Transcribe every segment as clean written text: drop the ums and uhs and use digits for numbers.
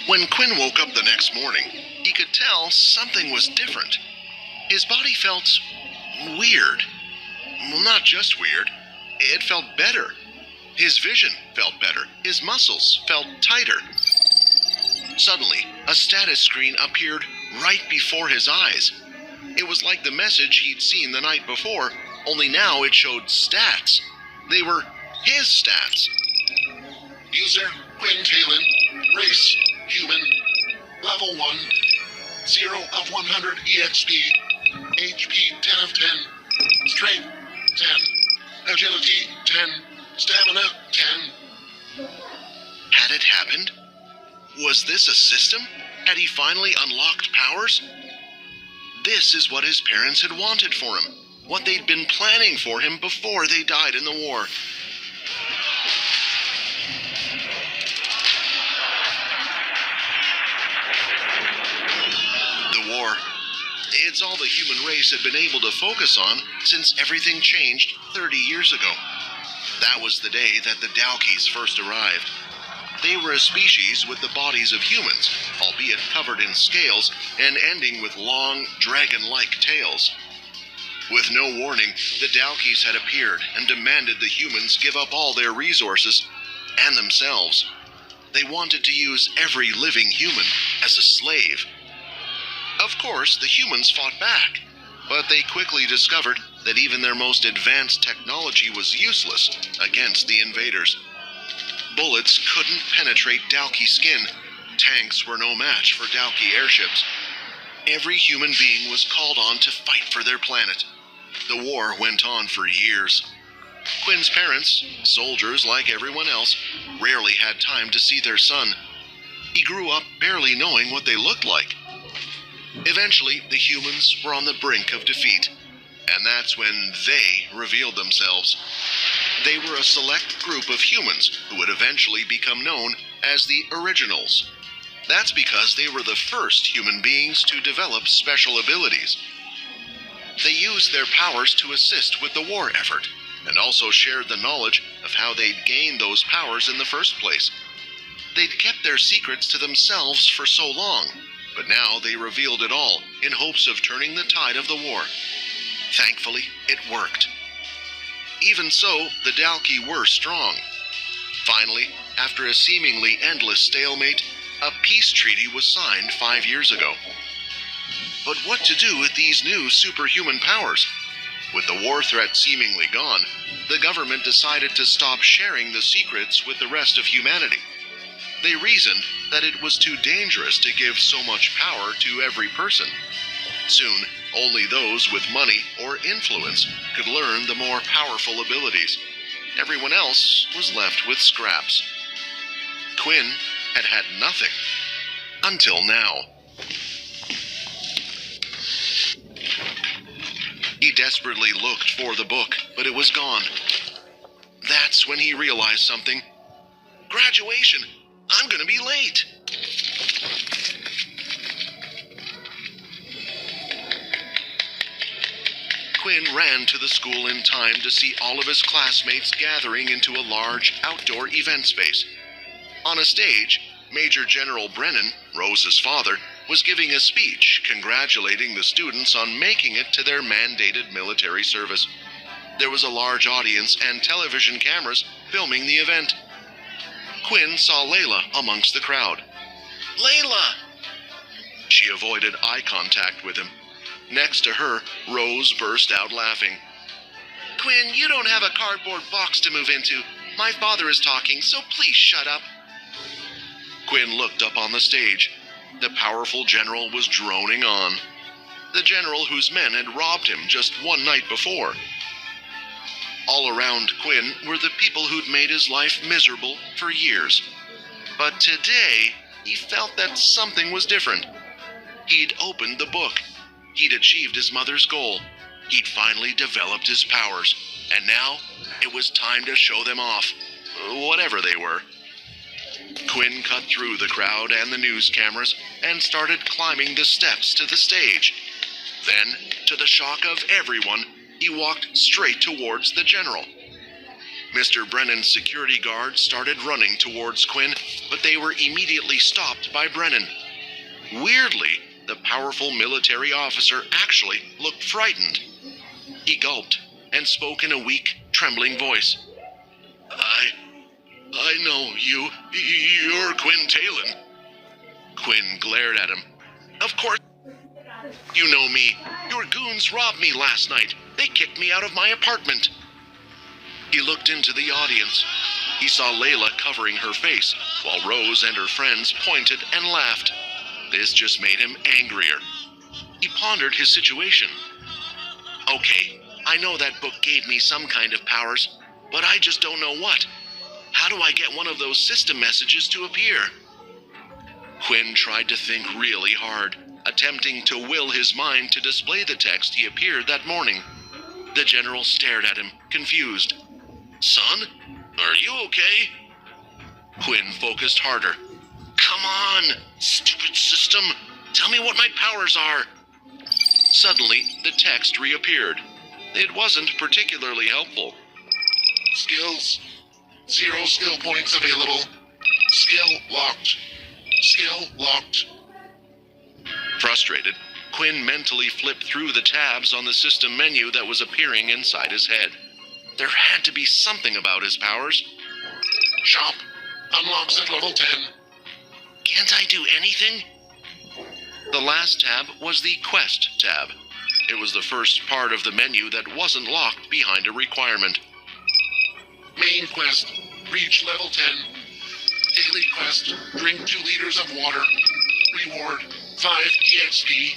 When Quinn woke up the next morning, he could tell something was different. His body felt weird. Well, not just weird, it felt better. His vision felt better. His muscles felt tighter. Suddenly, a status screen appeared right before his eyes. It was like the message he'd seen the night before, only now it showed stats. They were his stats. User Quinn Taylor, race, human, level 1, 0 of 100 EXP, HP 10 of 10, strength 10, agility 10, stamina 10. Had it happened? Was this a system? Had he finally unlocked powers? This is what his parents had wanted for him, what they'd been planning for him before they died in the war. The war. It's all the human race had been able to focus on since everything changed 30 years ago. That was the day that the Dalkis first arrived. They were a species with the bodies of humans, albeit covered in scales and ending with long, dragon-like tails. With no warning, the Dalkis had appeared and demanded the humans give up all their resources and themselves. They wanted to use every living human as a slave. Of course, the humans fought back, but they quickly discovered that even their most advanced technology was useless against the invaders. Bullets couldn't penetrate Dalki skin. Tanks were no match for Dalki airships. Every human being was called on to fight for their planet. The war went on for years. Quinn's parents, soldiers like everyone else, rarely had time to see their son. He grew up barely knowing what they looked like. Eventually, the humans were on the brink of defeat, and that's when they revealed themselves. They were a select group of humans who would eventually become known as the Originals. That's because they were the first human beings to develop special abilities. They used their powers to assist with the war effort, and also shared the knowledge of how they'd gained those powers in the first place. They'd kept their secrets to themselves for so long, but now they revealed it all in hopes of turning the tide of the war. Thankfully, it worked. Even so, the Dalki were strong. Finally, after a seemingly endless stalemate, a peace treaty was signed 5 years ago. But what to do with these new superhuman powers? With the war threat seemingly gone, the government decided to stop sharing the secrets with the rest of humanity. They reasoned that it was too dangerous to give so much power to every person. Soon, only those with money or influence could learn the more powerful abilities. Everyone else was left with scraps. Quinn had had nothing. Until now. He desperately looked for the book, but it was gone. That's when he realized something. Graduation! I'm gonna be late! Quinn ran to the school in time to see all of his classmates gathering into a large outdoor event space. On a stage, Major General Brennan, Rose's father, was giving a speech congratulating the students on making it to their mandated military service. There was a large audience and television cameras filming the event. Quinn saw Layla amongst the crowd. Layla! She avoided eye contact with him. Next to her, Rose burst out laughing. Quinn, you don't have a cardboard box to move into. My father is talking, so please shut up. Quinn looked up on the stage. The powerful general was droning on. The general whose men had robbed him just one night before. All around Quinn were the people who'd made his life miserable for years. But today, he felt that something was different. He'd opened the book. He'd achieved his mother's goal. He'd finally developed his powers. And now, it was time to show them off. Whatever they were. Quinn cut through the crowd and the news cameras and started climbing the steps to the stage. Then, to the shock of everyone, he walked straight towards the general. Mr. Brennan's security guards started running towards Quinn, but they were immediately stopped by Brennan. Weirdly, the powerful military officer actually looked frightened. He gulped and spoke in a weak, trembling voice. I know you. You're Quinn Taylor. Quinn glared at him. Of course you know me. Your goons robbed me last night. They kicked me out of my apartment. He looked into the audience. He saw Layla covering her face, while Rose and her friends pointed and laughed. This just made him angrier. He pondered his situation. Okay, I know that book gave me some kind of powers, but I just don't know what. How do I get one of those system messages to appear? Quinn tried to think really hard, attempting to will his mind to display the text he appeared that morning. The general stared at him, confused. Son, are you okay? Quinn focused harder. Come on, stupid system. Tell me what my powers are. Suddenly, the text reappeared. It wasn't particularly helpful. Skills. 0 skill points available. Skill locked. Skill locked. Frustrated, Quinn mentally flipped through the tabs on the system menu that was appearing inside his head. There had to be something about his powers. Shop. Unlocks at level 10. Can't I do anything? The last tab was the Quest tab. It was the first part of the menu that wasn't locked behind a requirement. Main quest. Reach level 10. Daily quest. Drink 2 liters of water. Reward. 5 EXP.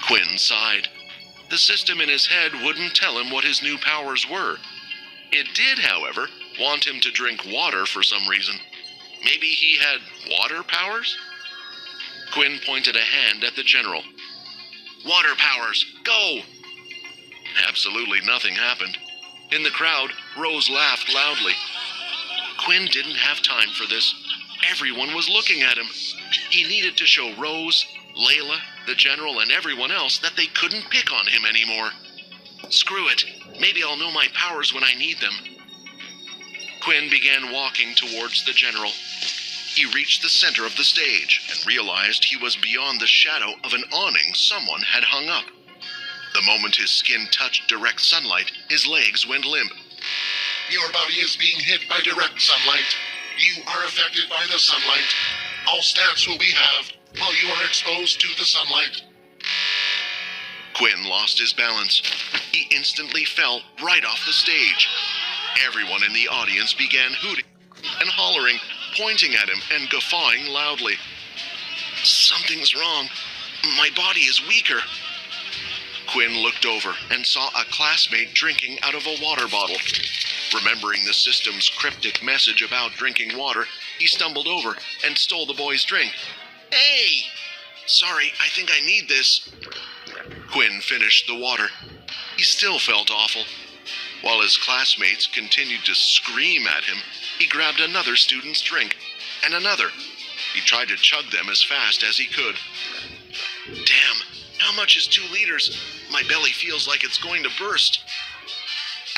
Quinn sighed. The system in his head wouldn't tell him what his new powers were. It did, however, want him to drink water for some reason. Maybe he had water powers? Quinn pointed a hand at the general. Water powers, go! Absolutely nothing happened. In the crowd, Rose laughed loudly. Quinn didn't have time for this. Everyone was looking at him. He needed to show Rose, Layla, the general, and everyone else that they couldn't pick on him anymore. Screw it. Maybe I'll know my powers when I need them. Quinn began walking towards the general. He reached the center of the stage and realized he was beyond the shadow of an awning someone had hung up. The moment his skin touched direct sunlight, his legs went limp. Your body is being hit by direct sunlight. You are affected by the sunlight. All stats will be halved while you are exposed to the sunlight. Quinn lost his balance. He instantly fell right off the stage. Everyone in the audience began hooting and hollering, pointing at him and guffawing loudly. Something's wrong. My body is weaker. Quinn looked over and saw a classmate drinking out of a water bottle. Remembering the system's cryptic message about drinking water, he stumbled over and stole the boy's drink. Hey! Sorry, I think I need this. Quinn finished the water. He still felt awful. While his classmates continued to scream at him, he grabbed another student's drink, and another. He tried to chug them as fast as he could. Damn, how much is 2 liters? My belly feels like it's going to burst.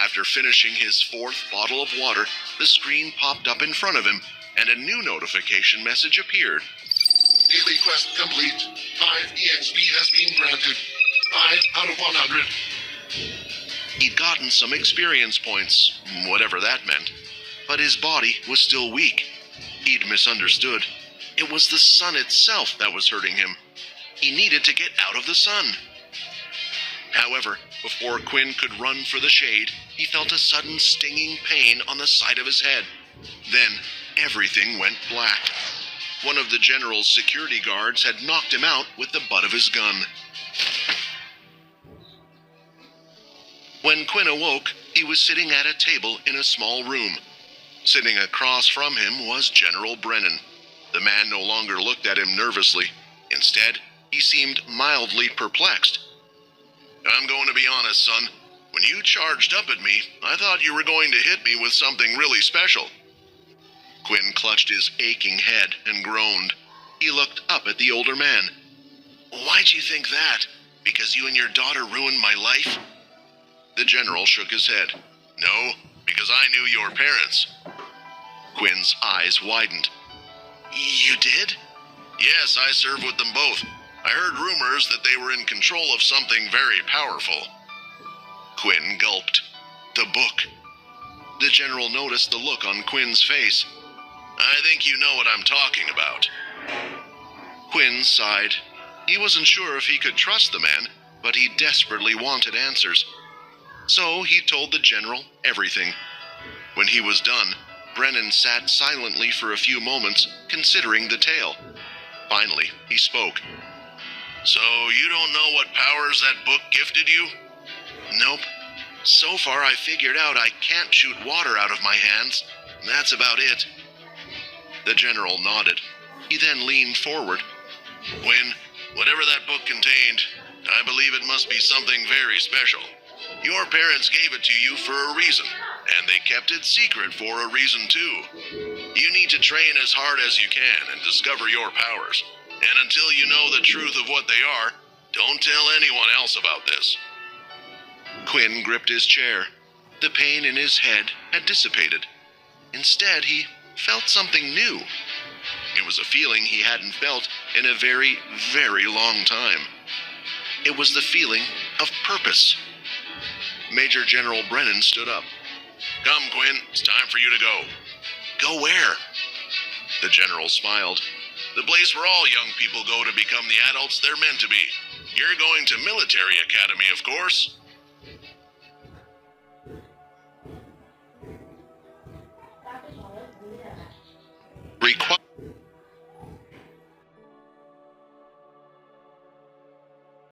After finishing his 4th bottle of water, the screen popped up in front of him, and a new notification message appeared. Daily quest complete. 5 EXP has been granted. 5 out of 100. He'd gotten some experience points, whatever that meant, but his body was still weak. He'd misunderstood. It was the sun itself that was hurting him. He needed to get out of the sun. However, before Quinn could run for the shade, he felt a sudden stinging pain on the side of his head. Then, everything went black. One of the general's security guards had knocked him out with the butt of his gun. When Quinn awoke, he was sitting at a table in a small room. Sitting across from him was General Brennan. The man no longer looked at him nervously. Instead, he seemed mildly perplexed. I'm going to be honest, son. When you charged up at me, I thought you were going to hit me with something really special. Quinn clutched his aching head and groaned. He looked up at the older man. Why'd you think that? Because you and your daughter ruined my life? The general shook his head. No, because I knew your parents. Quinn's eyes widened. You did? Yes, I served with them both. I heard rumors that they were in control of something very powerful. Quinn gulped. The book. The general noticed the look on Quinn's face. I think you know what I'm talking about. Quinn sighed. He wasn't sure if he could trust the man, but he desperately wanted answers. So he told the general everything. When he was done, Brennan sat silently for a few moments, considering the tale. Finally, he spoke. So you don't know what powers that book gifted you? Nope. So far I figured out I can't shoot water out of my hands. That's about it. The general nodded. He then leaned forward. Quinn, whatever that book contained, I believe it must be something very special. Your parents gave it to you for a reason, and they kept it secret for a reason too. You need to train as hard as you can and discover your powers. And until you know the truth of what they are, don't tell anyone else about this. Quinn gripped his chair. The pain in his head had dissipated. Instead, he felt something new. It was a feeling he hadn't felt in a very, very long time. It was the feeling of purpose. Major General Brennan stood up. Come, Quinn, it's time for you to go. Go where? The general smiled. The place where all young people go to become the adults they're meant to be. You're going to military academy, of course.